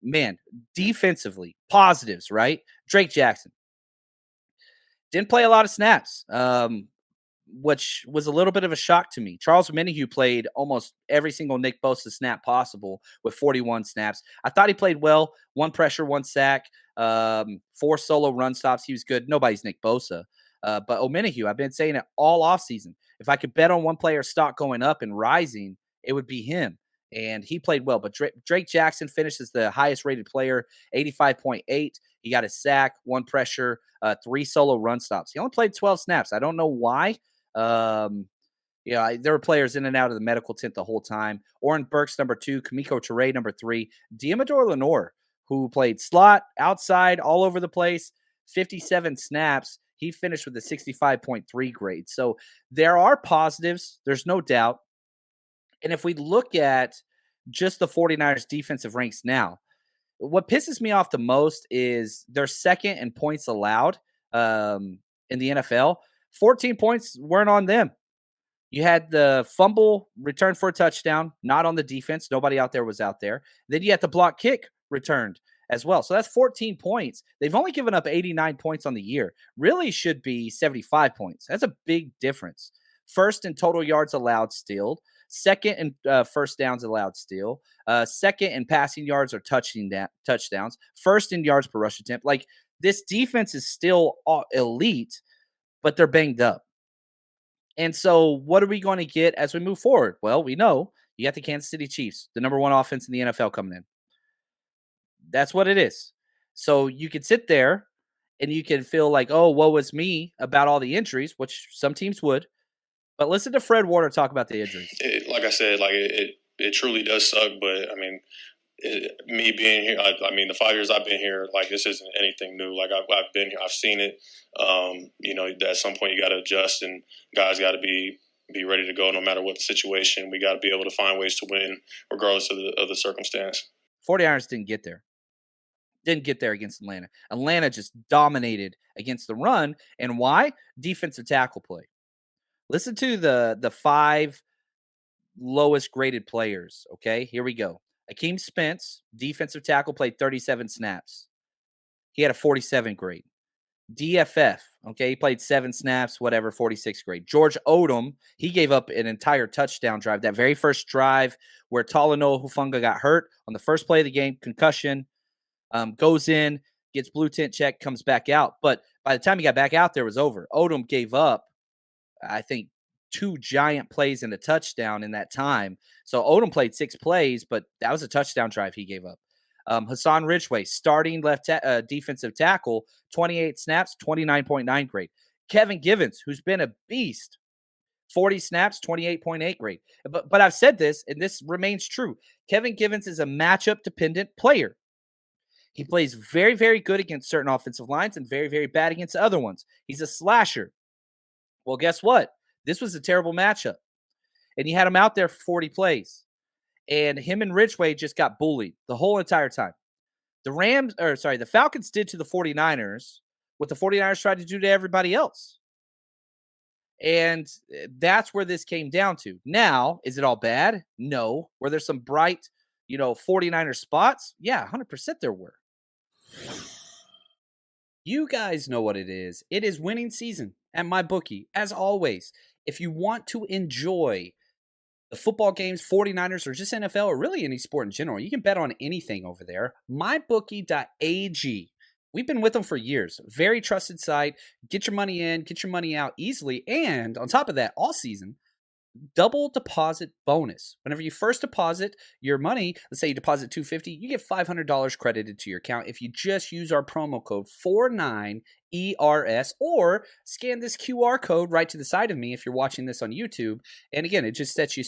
man, defensively, positives, right? Drake Jackson didn't play a lot of snaps, which was a little bit of a shock to me. Charles Omenihu played almost every single Nick Bosa snap possible with 41 snaps. I thought he played well. 1 pressure, 1 sack, 4 solo run stops. He was good. Nobody's Nick Bosa. But Omenihu, I've been saying it all offseason. If I could bet on one player's stock going up and rising, it would be him. And he played well. But Drake Jackson finished as the highest rated player, 85.8. He got a sack, 1 pressure, 3 solo run stops. He only played 12 snaps. I don't know why. There were players in and out of the medical tent the whole time. Oren Burks, number 2, Kamiko Ture, number 3, Diamador Lenore, who played slot, outside, all over the place, 57 snaps. He finished with a 65.3 grade. So there are positives. There's no doubt. And if we look at just the 49ers defensive ranks now, what pisses me off the most is they're second in points allowed in the NFL. 14 points weren't on them. You had the fumble return for a touchdown, not on the defense. Nobody out there was out there. Then you had the block kick returned as well. So that's 14 points. They've only given up 89 points on the year. Really should be 75 points. That's a big difference. First in total yards allowed still. Second in first downs allowed still. Second in passing yards or touchdowns. First in yards per rush attempt. Like, this defense is still elite, but they're banged up. And so what are we going to get as we move forward? Well, we know you got the Kansas City Chiefs, the number 1 offense in the NFL coming in. That's what it is. So you could sit there and you can feel like, oh, woe is me about all the injuries, which some teams would. But listen to Fred Warner talk about the injuries. Like I said, it truly does suck. But, I mean, me being here, the 5 years I've been here, like, this isn't anything new. Like, I've been here, I've seen it. At some point you got to adjust, and guys got to be ready to go no matter what the situation. We got to be able to find ways to win regardless of the circumstance. 49ers didn't get there. Didn't get there against Atlanta. Atlanta just dominated against the run. And why? Defensive tackle play. Listen to the 5 lowest graded players, okay? Here we go. Akeem Spence, defensive tackle, played 37 snaps. He had a 47 grade. DFF, okay, he played 7 snaps, whatever, 46 grade. George Odom, he gave up an entire touchdown drive. That very first drive where Talanoa Hufanga got hurt on the first play of the game, concussion, goes in, gets blue tent check, comes back out. But by the time he got back out there, it was over. Odom gave up, I think, 2 giant plays and a touchdown in that time. So Odom played 6 plays, but that was a touchdown drive he gave up. Hassan Ridgeway, starting left defensive tackle, 28 snaps, 29.9 grade. Kevin Gibbons, who's been a beast, 40 snaps, 28.8 grade. But I've said this, and this remains true. Kevin Gibbons is a matchup-dependent player. He plays very, very good against certain offensive lines and very, very bad against other ones. He's a slasher. Well, guess what? This was a terrible matchup. And you had him out there for 40 plays. And him and Ridgeway just got bullied the whole entire time. The Falcons did to the 49ers what the 49ers tried to do to everybody else. And that's where this came down to. Now, is it all bad? No. Were there some bright, 49er spots? Yeah, 100% there were. You guys know what it is. It is winning season at MyBookie. As always, if you want to enjoy the football games, 49ers, or just NFL, or really any sport in general, you can bet on anything over there. MyBookie.ag. We've been with them for years. Very trusted site. Get your money in, get your money out easily. And on top of that, all season, double deposit bonus. Whenever you first deposit your money, let's say you deposit $250, you get $500 credited to your account if you just use our promo code 49ERS, or scan this QR code right to the side of me if you're watching this on YouTube. And again, it just sets you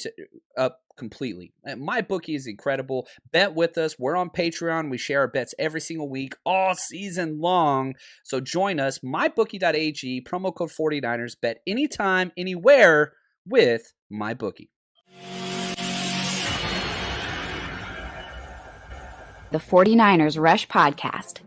up completely. MyBookie is incredible. Bet with us. We're on Patreon. We share our bets every single week, all season long. So join us, MyBookie.ag, promo code 49ers. Bet anytime, anywhere with MyBookie. The 49ers Rush Podcast.